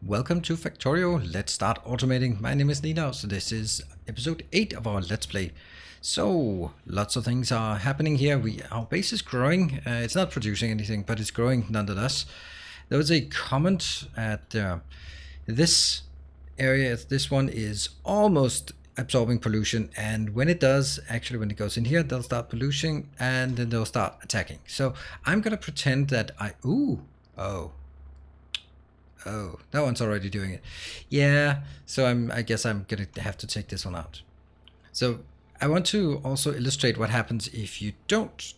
Welcome to Factorio. Let's start automating. My name is Nina, so this is episode 8 of our Let's Play. So, lots of things are happening here. Our base is growing. It's not producing anything, but it's growing nonetheless. There was a comment at this area. This one is almost absorbing pollution, and when it does, actually when it goes in here, they'll start polluting and then they'll start attacking. So I'm gonna pretend that Oh, that one's already doing it. Yeah, so I guess I'm gonna have to take this one out. So I want to also illustrate what happens if you don't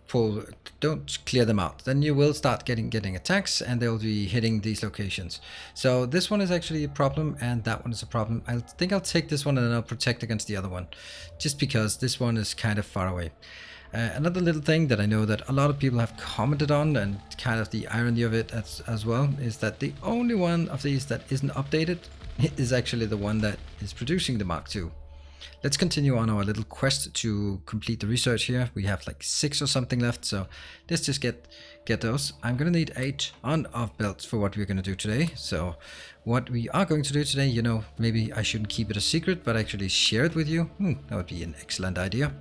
clear them out. Then you will start getting attacks, and they'll be hitting these locations. So this one is actually a problem, and that one is a problem. I think I'll take this one and then I'll protect against the other one, just because this one is kind of far away. Another little thing that I know that a lot of people have commented on, and kind of the irony of it as well, is that the only one of these that isn't updated is actually the one that is producing the Mark II. Let's continue on our little quest to complete the research here. We have like 6 or something left, so let's just get those. I'm gonna need a ton of belts for what we're gonna do today. So what we are going to do today, you know, maybe I shouldn't keep it a secret, but actually share it with you. That would be an excellent idea.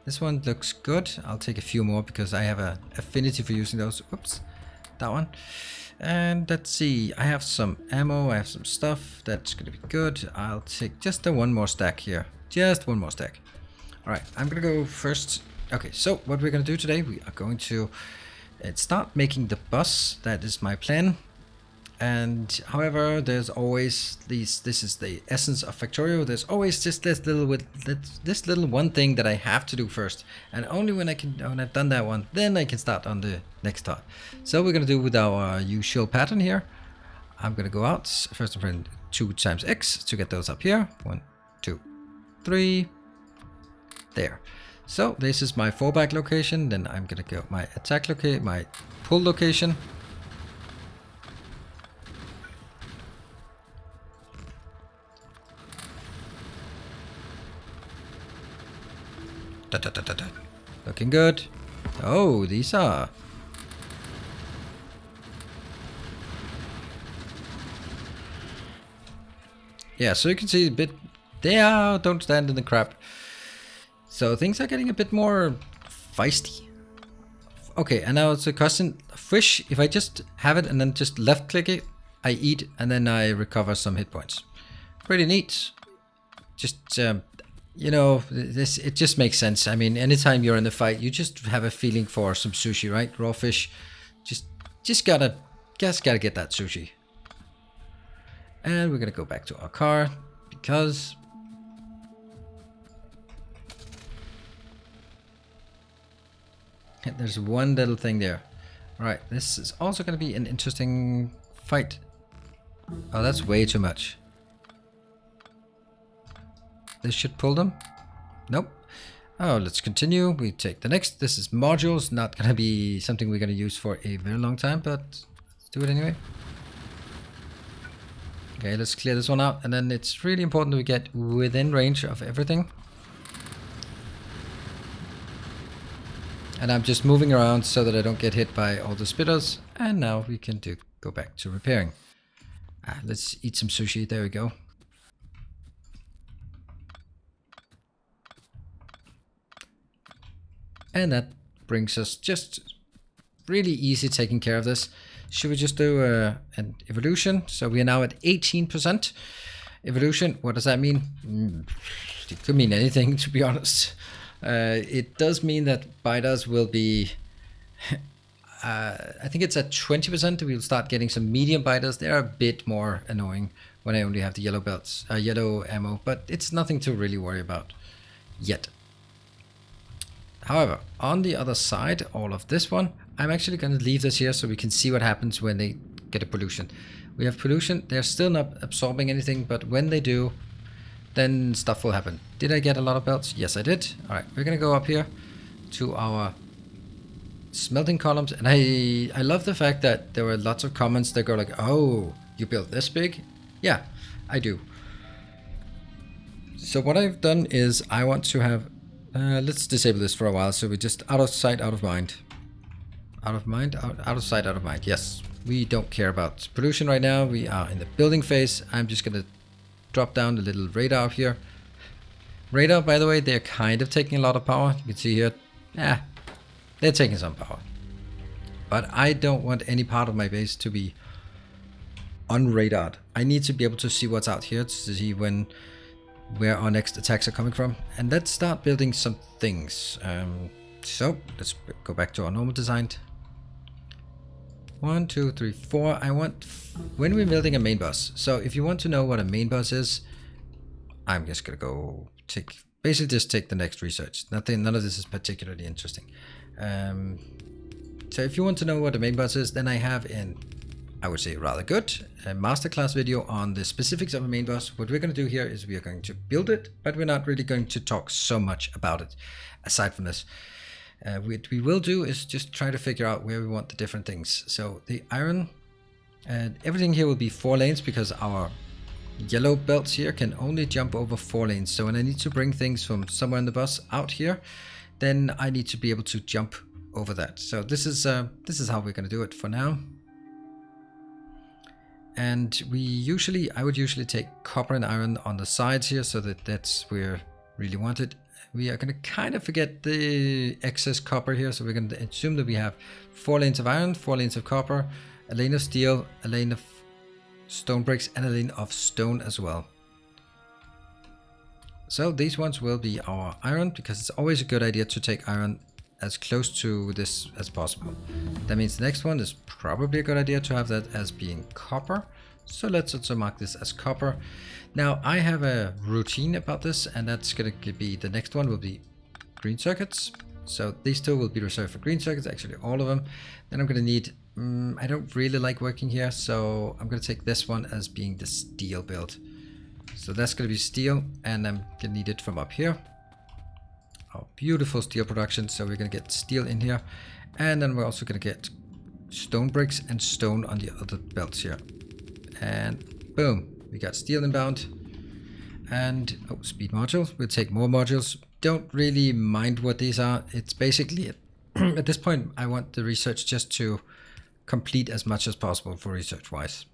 This one looks good. I'll take a few more because I have an affinity for using those. Oops, that one. And let's see, I have some ammo, I have some stuff. That's gonna be good. I'll take just the one more stack here. Just one more stack. All right, I'm gonna go first. Okay, so what we're gonna do today, we are going to start making the bus. That is my plan. And however, there's always these. This is the essence of Factorio. There's always just this little one thing that I have to do first, and only when I've done that one, then I can start on the next part. So we're gonna do with our usual pattern here. I'm gonna go out first and print 2 times X to get those up here. 1, 2, 3. There. So this is my fallback location. Then I'm gonna go my attack location, my pull location. Looking good. Oh, these are. Yeah, so you can see a bit. There, don't stand in the crap. So things are getting a bit more feisty. Okay, and now it's a question. Fish, if I just have it and then just left click it, I eat and then I recover some hit points. Pretty neat. Just you know, it just makes sense. I mean, anytime you're in a fight, you just have a feeling for some sushi, right? Raw fish. Just gotta get that sushi. And we're gonna go back to our car because there's one little thing there. All right, this is also gonna be an interesting fight. Oh, that's way too much. This should pull them. Nope. Oh, let's continue. We take the next. This is modules. Not going to be something we're going to use for a very long time, but let's do it anyway. Okay, let's clear this one out. And then it's really important that we get within range of everything. And I'm just moving around so that I don't get hit by all the spitters. And now we can go back to repairing. Let's eat some sushi. There we go. And that brings us just really easy taking care of this. Should we just do an evolution? So we are now at 18% evolution. What does that mean? It could mean anything, to be honest. It does mean that biters will be, I think it's at 20%. We'll start getting some medium biters. They're a bit more annoying when I only have the yellow belts, yellow ammo, but it's nothing to really worry about yet. However, on the other side, all of this one, I'm actually going to leave this here so we can see what happens when they get a pollution. We have pollution. They're still not absorbing anything, but when they do, then stuff will happen. Did I get a lot of belts? Yes, I did. All right, we're going to go up here to our smelting columns. And I love the fact that there were lots of comments that go like, oh, you built this big? Yeah, I do. So what I've done is I want to have let's disable this for a while, so we just out of sight, out of mind. Out of mind? Out of sight, out of mind. Yes. We don't care about pollution right now. We are in the building phase. I'm just gonna drop down the little radar here. Radar, by the way, they're kind of taking a lot of power. You can see here, they're taking some power. But I don't want any part of my base to be unradared. I need to be able to see what's out here, to see where our next attacks are coming from. And let's start building some things. So let's go back to our normal design. 1, 2, 3, 4. I want, when we're building a main bus. So if you want to know what a main bus is, I'm just gonna go basically just take the next research. None of this is particularly interesting. So if you want to know what a main bus is, then I have I would say rather good, a masterclass video on the specifics of a main bus. What we're going to do here is we are going to build it, but we're not really going to talk so much about it aside from this. What we will do is just try to figure out where we want the different things. So the iron, and everything here will be 4 lanes because our yellow belts here can only jump over 4 lanes. So when I need to bring things from somewhere in the bus out here, then I need to be able to jump over that. So this is how we're going to do it for now. And I would usually take copper and iron on the sides here, so that's where really want it. We are going to kind of forget the excess copper here, so we're going to assume that we have 4 lanes of iron, 4 lanes of copper, a lane of steel, a lane of stone bricks, and a lane of stone as well. So these ones will be our iron, because it's always a good idea to take iron as close to this as possible. That means the next one is probably a good idea to have that as being copper. So let's also mark this as copper. Now I have a routine about this, and that's going to be, the next one will be green circuits. So these 2 will be reserved for green circuits, actually all of them. Then I'm going to need, I don't really like working here, so I'm going to take this one as being the steel build. So that's going to be steel, and I'm going to need it from up here. Oh, beautiful steel production. So we're going to get steel in here, and then we're also going to get stone bricks and stone on the other belts here. And boom, we got steel inbound. And speed modules. We'll take more modules. Don't really mind what these are. It's basically at this point I want the research just to complete as much as possible for research wise.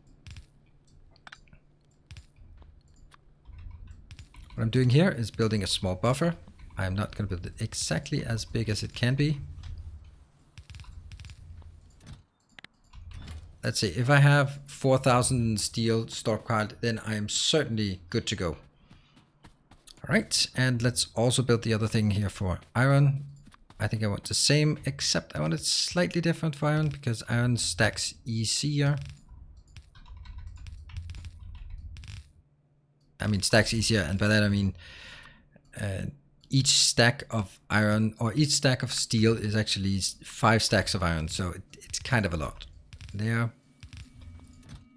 What I'm doing here is building a small buffer. I'm not going to build it exactly as big as it can be. Let's see, if I have 4,000 steel stockpiled, then I am certainly good to go. All right, and let's also build the other thing here for iron. I think I want the same, except I want it slightly different for iron, because iron stacks easier. I mean stacks easier, and by that I mean each stack of iron or each stack of steel is actually 5 stacks of iron, so it's kind of a lot. There.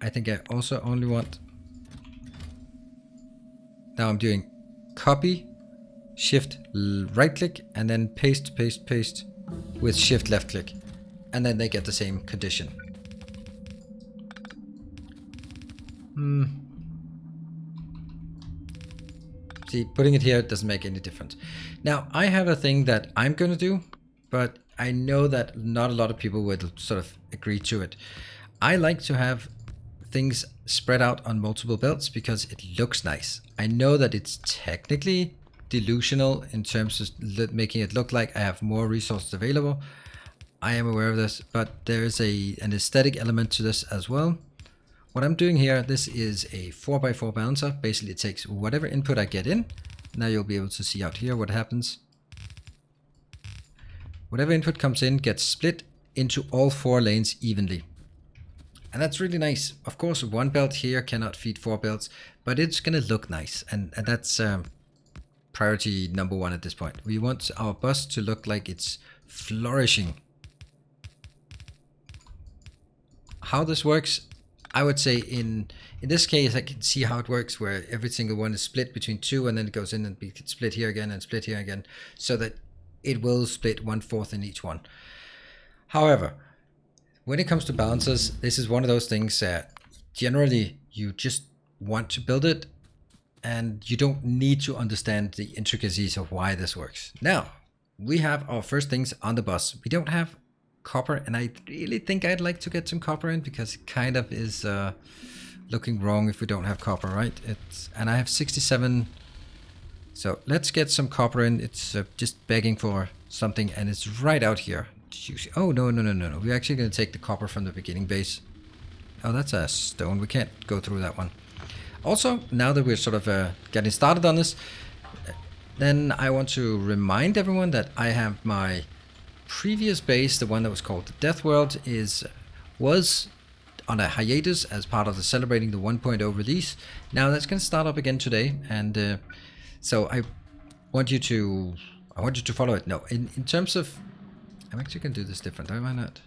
I think I also only want, now I'm doing copy, shift right click, and then paste, paste, paste with shift left click, and then they get the same condition. See, putting it here doesn't make any difference. Now I have a thing that I'm going to do, but I know that not a lot of people would sort of agree to it. I like to have things spread out on multiple belts because it looks nice. I know that it's technically delusional in terms of making it look like I have more resources available. I am aware of this, but there is an aesthetic element to this as well. What I'm doing here, this is a 4x4 balancer. Basically it takes whatever input I get in. Now you'll be able to see out here what happens. Whatever input comes in gets split into all 4 lanes evenly. And that's really nice. Of course, 1 belt here cannot feed 4 belts, but it's going to look nice. And that's priority number 1 at this point. We want our bus to look like it's flourishing. How this works, I would say in this case, I can see how it works, where every single one is split between 2, and then it goes in and be split here again and split here again, so that it will split 1/4 in each one. However, when it comes to balancers, this is one of those things that generally you just want to build it, and you don't need to understand the intricacies of why this works. Now, we have our first things on the bus. We don't have copper, and I really think I'd like to get some copper in because it kind of is looking wrong if we don't have copper, right? And I have 67, so let's get some copper in. It's just begging for something, and it's right out here. Oh, no. We're actually going to take the copper from the beginning base. Oh, that's a stone. We can't go through that one. Also, now that we're sort of getting started on this, then I want to remind everyone that I have my previous base, the one that was called the Death World, was on a hiatus as part of the celebrating the 1.0 release. Now that's going to start up again today, and so I want you to follow it. No, in terms of, I'm actually going to do this different, am I not?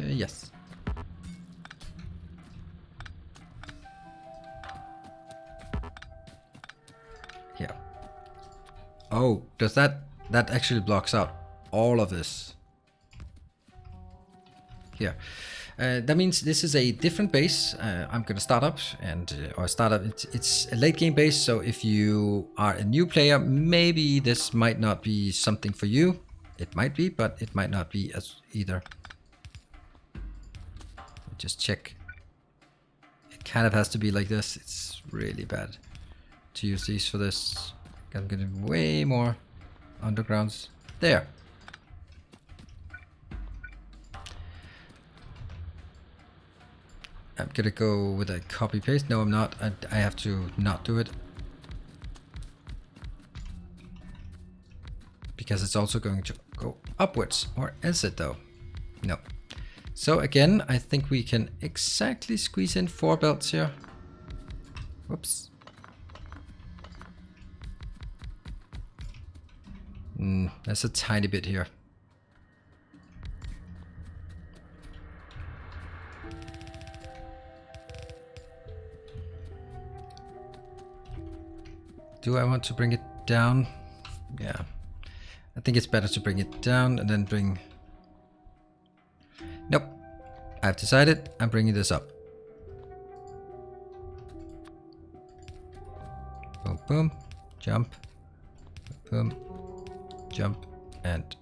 Yes. Yeah. Oh, does that actually blocks out all of this? Here. That means this is a different base. I'm going to start up it's a late game base. So if you are a new player, maybe this might not be something for you. It might be, but it might not be as either. Just check. It kind of has to be like this. It's really bad to use these for this. I'm getting way more undergrounds. There. I'm gonna go with a copy paste. No, I'm not. I have to not do it. Because it's also going to go upwards. Or is it though? No. So again, I think we can exactly squeeze in 4 belts here. Whoops. That's a tiny bit here. Do I want to bring it down? Yeah. I think it's better to bring it down and then bring... Nope. I've decided I'm bringing this up. Boom, boom. Jump. Boom. Jump. And...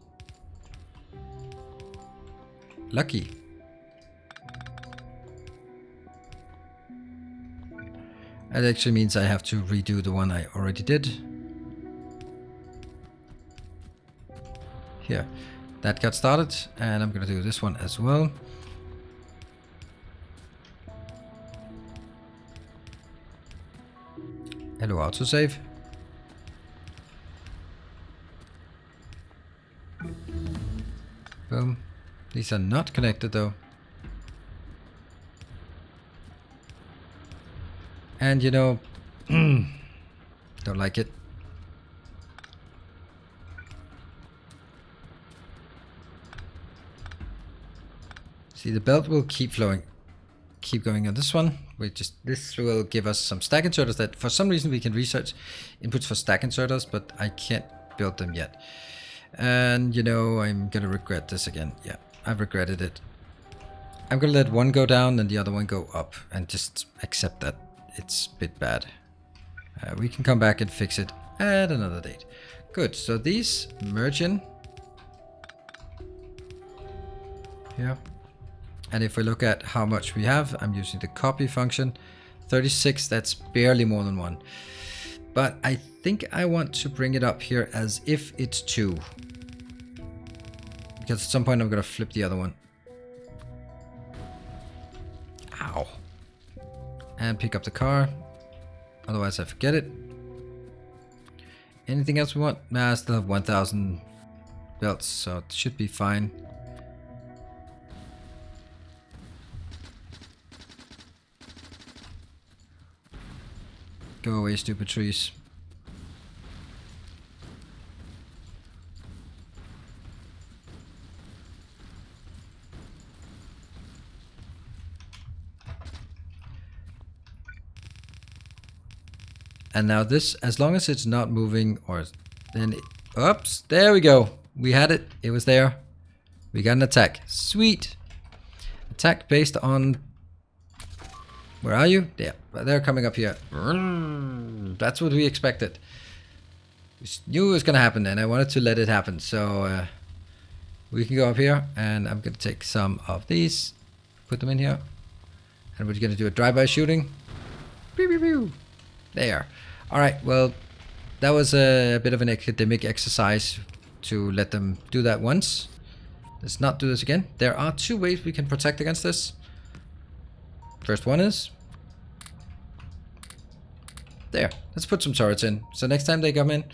Lucky. That actually means I have to redo the one I already did. Here. That got started, and I'm gonna do this one as well. Hello, autosave. Boom. These are not connected though. And you know, don't like it. See, the belt will keep flowing, keep going on this one. This will give us some stack inserters that for some reason we can research inputs for stack inserters, but I can't build them yet. And you know, I'm gonna regret this again. Yeah, I've regretted it. I'm gonna let one go down and the other one go up and just accept that it's a bit bad. We can come back and fix it at another date. Good, so these merge in. Here. And if we look at how much we have, I'm using the copy function. 36, that's barely more than 1. But I think I want to bring it up here as if it's 2. Because at some point I'm gonna flip the other one. Ow. And pick up the car. Otherwise I forget it. Anything else we want? Nah, I still have 1,000 belts, so it should be fine. Go away, stupid trees. And now this, as long as it's not moving, or then, oops, there we go. We had it. It was there. We got an attack. Sweet. Attack based on... Where are you? Yeah, they're coming up here. That's what we expected. We knew it was going to happen, and I wanted to let it happen. So We can go up here, and I'm going to take some of these, put them in here, and we're going to do a drive-by shooting. Pew, pew, pew. There. All right, well, that was a bit of an academic exercise to let them do that once. Let's not do this again. There are two ways we can protect against this. First one is... there. Let's put some turrets in. So next time they come in,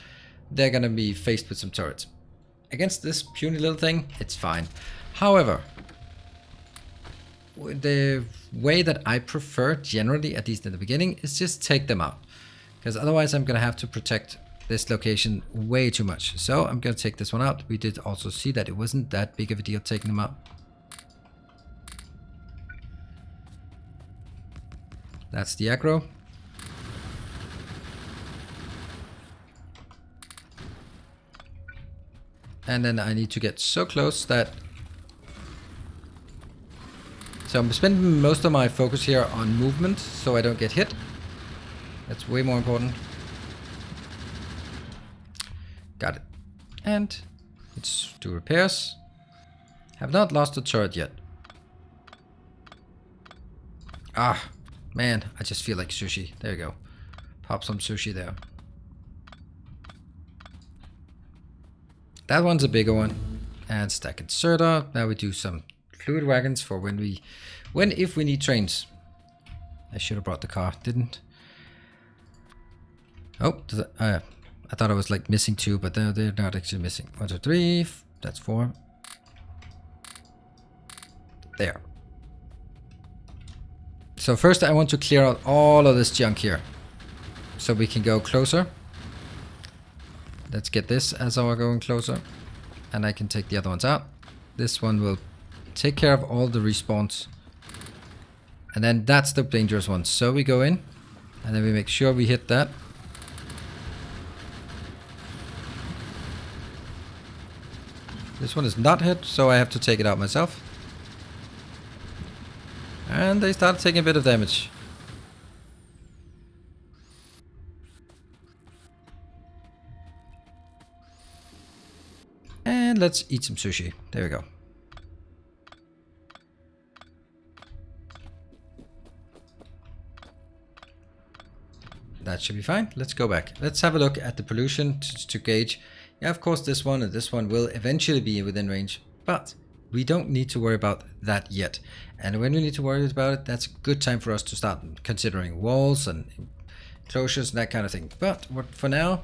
they're going to be faced with some turrets. Against this puny little thing, it's fine. However, the way that I prefer, generally, at least in the beginning, is just take them out. Because otherwise I'm going to have to protect this location way too much. So I'm going to take this one out. We did also see that it wasn't that big of a deal taking them out. That's the aggro. And then I need to get so close that... so I'm spending most of my focus here on movement so I don't get hit. That's way more important. Got it. And let's do repairs. Have not lost a turret yet. Ah, man, I just feel like sushi. There you go. Pop some sushi there. That one's a bigger one. And stack inserter. Now we do some fluid wagons for if we need trains. I should have brought the car, didn't. Oh, I thought I was like missing two, but they're not actually missing. 1, 2, 3. That's 4. There. So first I want to clear out all of this junk here, so we can go closer. Let's get this as our going closer, and I can take the other ones out. This one will take care of all the respawns, and then that's the dangerous one. So we go in, and then we make sure we hit that. This one is not hit, so I have to take it out myself. And they start taking a bit of damage. And let's eat some sushi. There we go. That should be fine. Let's go back. Let's have a look at the pollution to gauge. Yeah, of course this one and this one will eventually be within range, but we don't need to worry about that yet. And when we need to worry about it, that's a good time for us to start considering walls and closures and that kind of thing. But for now,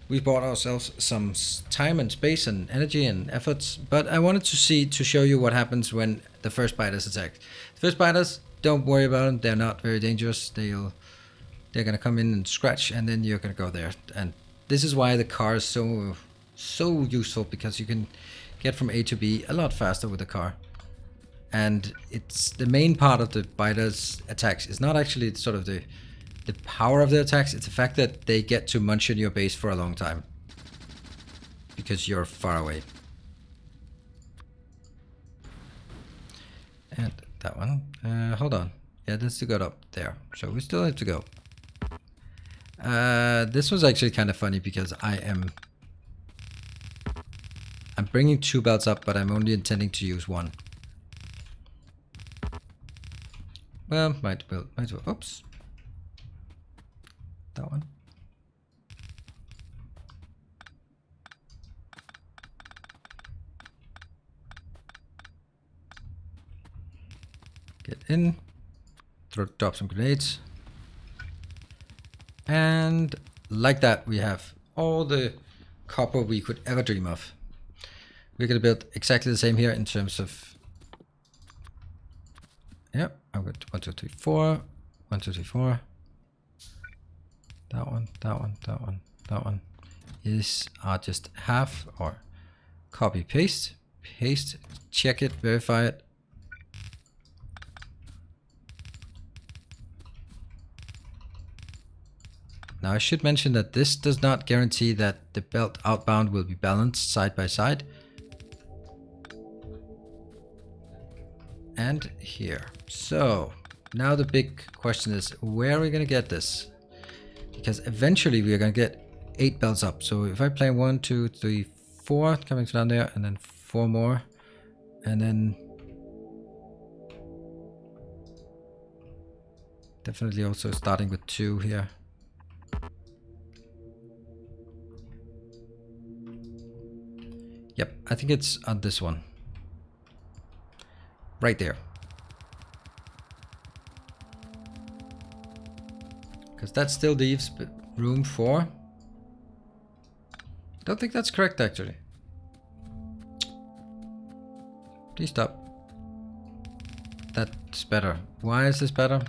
we bought ourselves some time and space and energy and efforts. But I wanted to show you what happens when the first biters attack. The first biters, don't worry about them. They're not very dangerous. They're gonna come in and scratch, and then you're gonna go there. And this is why the car is so useful, because you can get from A to B a lot faster with the car. And it's the main part of the biters attacks is not actually sort of the power of the attacks, it's the fact that they get to munch in your base for a long time because you're far away. And that one, hold on, yeah, that's to go up there, so we still have to go. This was actually kind of funny because I'm bringing 2 belts up, but I'm only intending to use 1. Well, might as well, oops. That one. Get in, drop some grenades. And like that, we have all the copper we could ever dream of. We're going to build exactly the same here in terms of... Yep, I'm going to 1, 2, 3, 4. 1, 2, 3, 4. That one, that one, that one, that one. These are just half, or copy, paste, check it, verify it. Now I should mention that this does not guarantee that the belt outbound will be balanced side by side. And here. So now the big question is, where are we going to get this? Because eventually we are going to get 8 belts up. So if I play 1, 2, 3, 4 coming down there, and then 4 more, and then definitely also starting with 2 here. Yep, I think it's on this one. Right there. Because that still leaves room for... Don't think that's correct, actually. Please stop. That's better. Why is this better?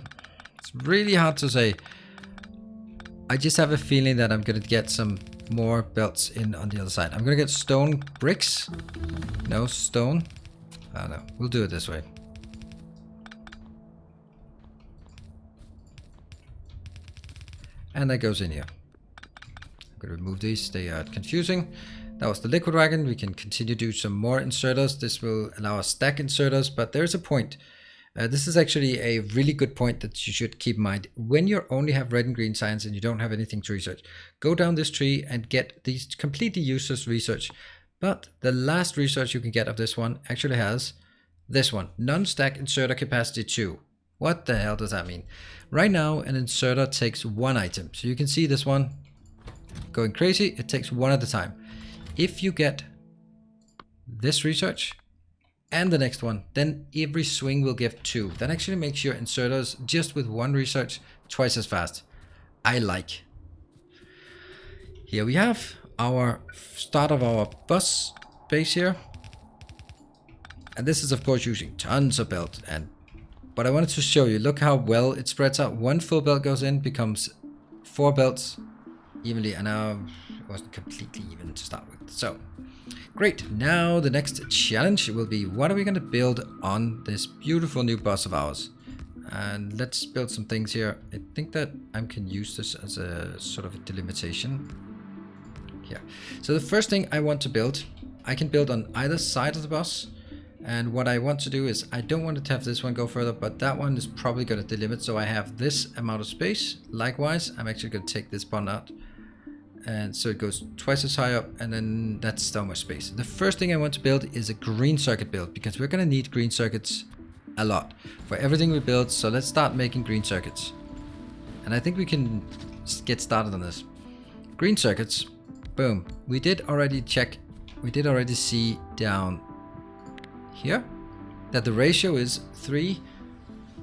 It's really hard to say. I just have a feeling that I'm going to get some more belts in on the other side. I'm going to get stone bricks. No, stone. I don't know. We'll do it this way. And that goes in here. I'm going to remove these. They are confusing. That was the liquid wagon. We can continue to do some more inserters. This will allow us stack inserters, but there's a point. This is actually a really good point that you should keep in mind. When you only have red and green signs and you don't have anything to research, go down this tree and get these completely useless research. But the last research you can get of this one actually has this one, non-stack inserter capacity 2. What the hell does that mean? Right now, an inserter takes 1 item. So you can see this one going crazy. It takes 1 at a time. If you get this research and the next one, then every swing will give 2. That actually makes your inserters just with 1 research twice as fast. I like. Here we have our start of our bus base here. And this is of course using tons of belt. But I wanted to show you, look how well it spreads out. 1 full belt goes in, becomes 4 belts evenly, and now it wasn't completely even to start with. So great. Now the next challenge will be, what are we going to build on this beautiful new bus of ours? And let's build some things here. I think that I can use this as a sort of a delimitation here. So the first thing I want to build, I can build on either side of the bus. And what I want to do is, I don't want to have this one go further, but that one is probably going to delimit. So I have this amount of space. Likewise, I'm actually going to take this bond out. And so it goes twice as high up, and then that's so much space. The first thing I want to build is a green circuit build, because we're going to need green circuits a lot for everything we build. So let's start making green circuits. And I think we can get started on this. Green circuits, boom. We did already check, we did already see down here that the ratio is 3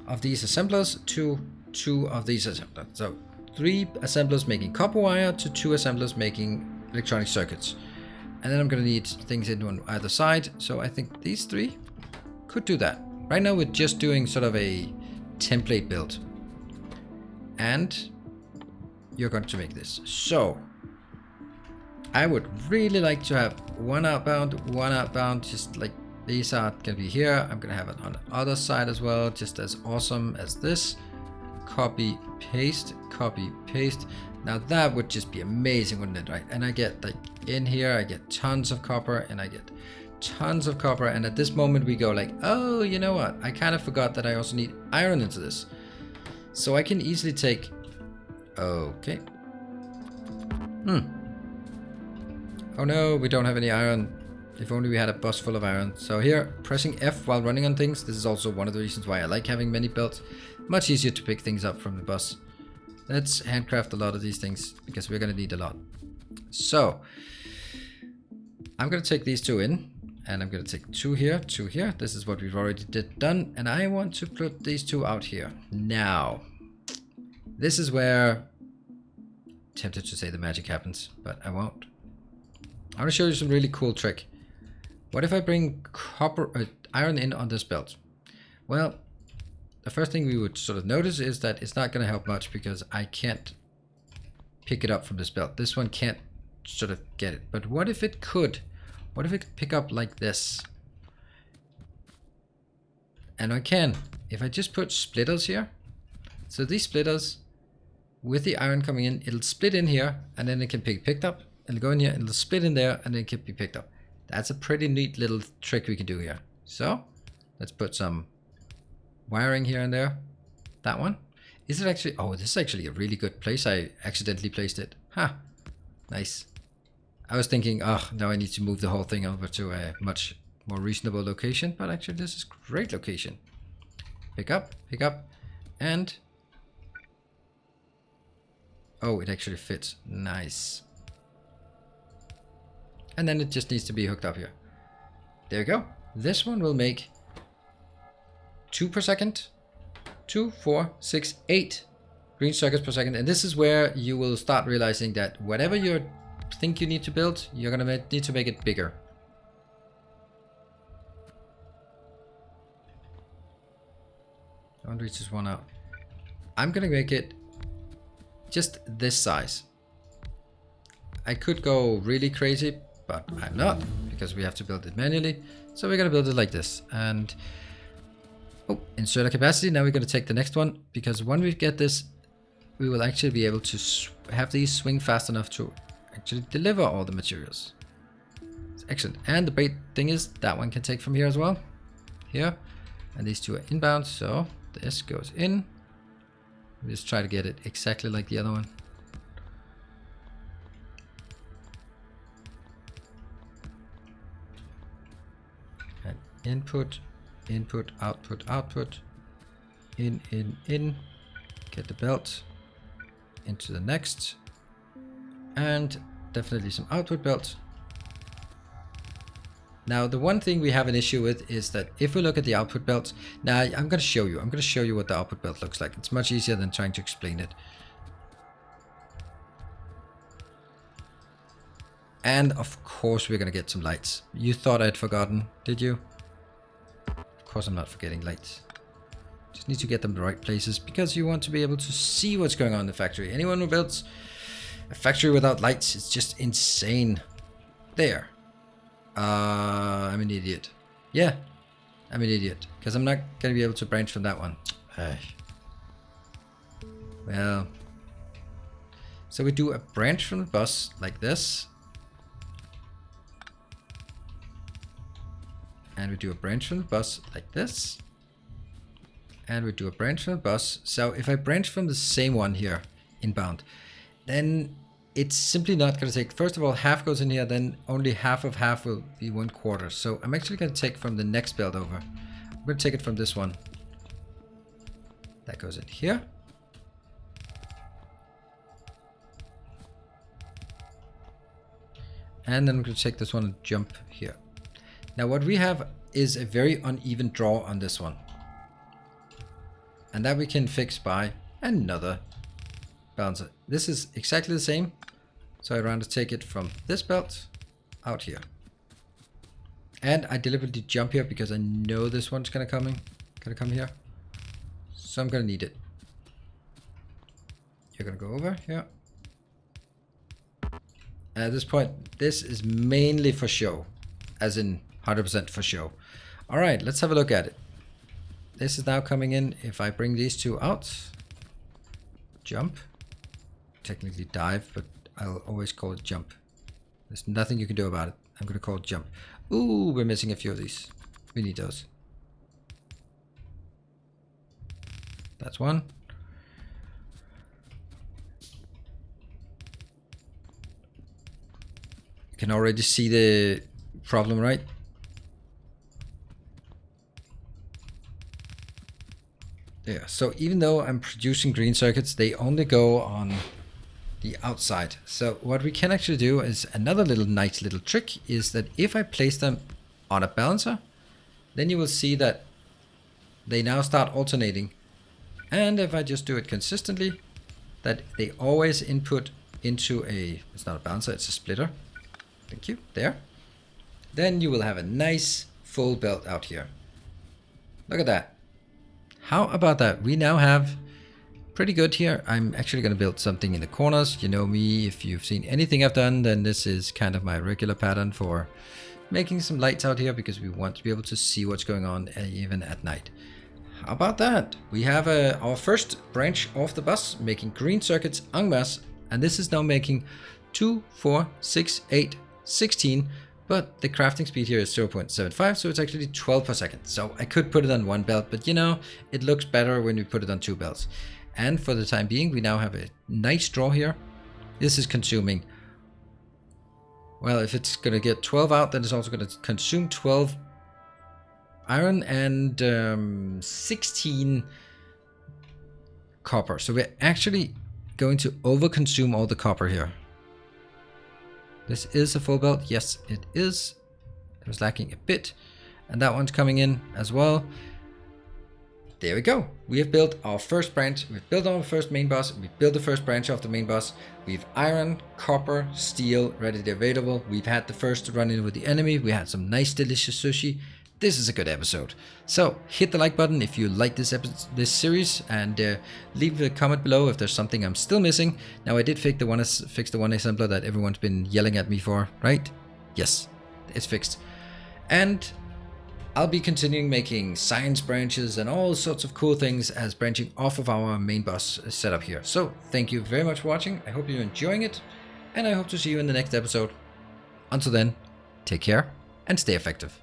of these assemblers to 2 of these assemblers. So 3 assemblers making copper wire to 2 assemblers making electronic circuits. And then I'm going to need things in on either side. So I think these 3 could do that. Right now we're just doing sort of a template build. And you're going to make this. So I would really like to have 1 outbound, just like these are going to be here. I'm going to have it on the other side as well, just as awesome as this. Copy, paste, copy, paste. Now that would just be amazing, wouldn't it, right? And I get like in here, I get tons of copper and I get tons of copper. And at this moment we go like, oh, you know what? I kind of forgot that I also need iron into this. So I can easily take, okay. Oh no, we don't have any iron. If only we had a bus full of iron. So here, pressing F while running on things. This is also one of the reasons why I like having many belts. Much easier to pick things up from the bus. Let's handcraft a lot of these things, because we're going to need a lot. So I'm going to take these 2 in. And I'm going to take 2 here, 2 here. This is what we've already done. And I want to put these 2 out here. Now, this is where I'm tempted to say the magic happens, but I won't. I want to show you some really cool trick. What if I bring iron in on this belt? Well, the first thing we would sort of notice is that it's not going to help much, because I can't pick it up from this belt. This one can't sort of get it. But what if it could? What if it could pick up like this? And I can. If I just put splitters here. So these splitters, with the iron coming in, it'll split in here, and then it can be picked up. It'll go in here, and it'll split in there, and then it can be picked up. That's a pretty neat little trick we can do here. So let's put some wiring here and there. That one. Is it actually? Oh, this is actually a really good place. I accidentally placed it. Ha! Nice. I was thinking, oh, now I need to move the whole thing over to a much more reasonable location, but actually this is great location. Pick up, and oh, it actually fits. Nice. And then it just needs to be hooked up here. There you go. This one will make 2 per second. 2, 4, 6, 8 green circuits per second. And this is where you will start realizing that whatever you think you need to build, you're gonna need to make it bigger. Don't reach this one out. I'm gonna make it just this size. I could go really crazy, but I'm not, because we have to build it manually. So we're gonna build it like this. And oh, insert a capacity. Now we're gonna take the next one, because when we get this, we will actually be able to have these swing fast enough to actually deliver all the materials. It's excellent. And the great thing is that one can take from here as well. Here, and these two are inbound, so this goes in. Just try to get it exactly like the other one. And input, input, output, output, in, get the belt into the next, and definitely some output belt. Now, the one thing we have an issue with is that if we look at the output belt, now I'm going to show you what the output belt looks like. It's much easier than trying to explain it. And of course, we're going to get some lights. You thought I'd forgotten, did you? Of course, I'm not forgetting lights. Just need to get them in the right places, because you want to be able to see what's going on in the factory. Anyone who builds a factory without lights is just insane. There. I'm an idiot. Yeah, I'm an idiot, because I'm not going to be able to branch from that one. Well, so we do a branch from the bus like this. And we do a branch from the bus like this. And we do a branch from the bus. So if I branch from the same one here, inbound, then it's simply not going to take, first of all, half goes in here, then only half of half will be 1/4. So I'm actually going to take from the next belt over. I'm going to take it from this one. That goes in here. And then I'm going to take this one and jump here. Now what we have is a very uneven draw on this one. And that we can fix by another balancer. This is exactly the same. So I rather take it from this belt out here. And I deliberately jump here because I know this one's gonna come here. So I'm gonna need it. You're gonna go over here. At this point, this is mainly for show, as in 100% for show. All right, let's have a look at it. This is now coming in. If I bring these two out, jump, technically dive, but I'll always call it jump. There's nothing you can do about it. I'm going to call it jump. Ooh, we're missing a few of these. We need those. That's one. You can already see the problem, right? Yeah, so even though I'm producing green circuits, they only go on the outside. So what we can actually do is another nice little trick is that if I place them on a balancer, then you will see that they now start alternating. And if I just do it consistently, that they always input into it's not a balancer, it's a splitter. Thank you, there. Then you will have a nice full belt out here. Look at that. How about that? We now have pretty good here. I'm actually going to build something in the corners. You know me, if you've seen anything I've done, then this is kind of my regular pattern for making some lights out here, because we want to be able to see what's going on even at night. How about that? We have our first branch off the bus making green circuits en masse, and this is now making 2, 4, 6, 8, 16, but the crafting speed here is 0.75, so it's actually 12 per second. So I could put it on one belt, but you know, it looks better when we put it on 2 belts. And for the time being, we now have a nice draw here. This is consuming, well, if it's going to get 12 out, then it's also going to consume 12 iron and 16 copper. So we're actually going to overconsume all the copper here. This is a full belt. Yes, it is. It was lacking a bit. And that one's coming in as well. There we go. We have built our first branch. We've built our first main boss. We've built the first branch of the main boss. We've iron, copper, steel readily available. We've had the first run-in with the enemy. We had some nice, delicious sushi. This is a good episode. So hit the like button if you like this series, and leave a comment below if there's something I'm still missing. Now I did fix the one assembler that everyone's been yelling at me for, right? Yes, it's fixed. And I'll be continuing making science branches and all sorts of cool things as branching off of our main boss setup here. So thank you very much for watching. I hope you're enjoying it, and I hope to see you in the next episode. Until then, take care and stay effective.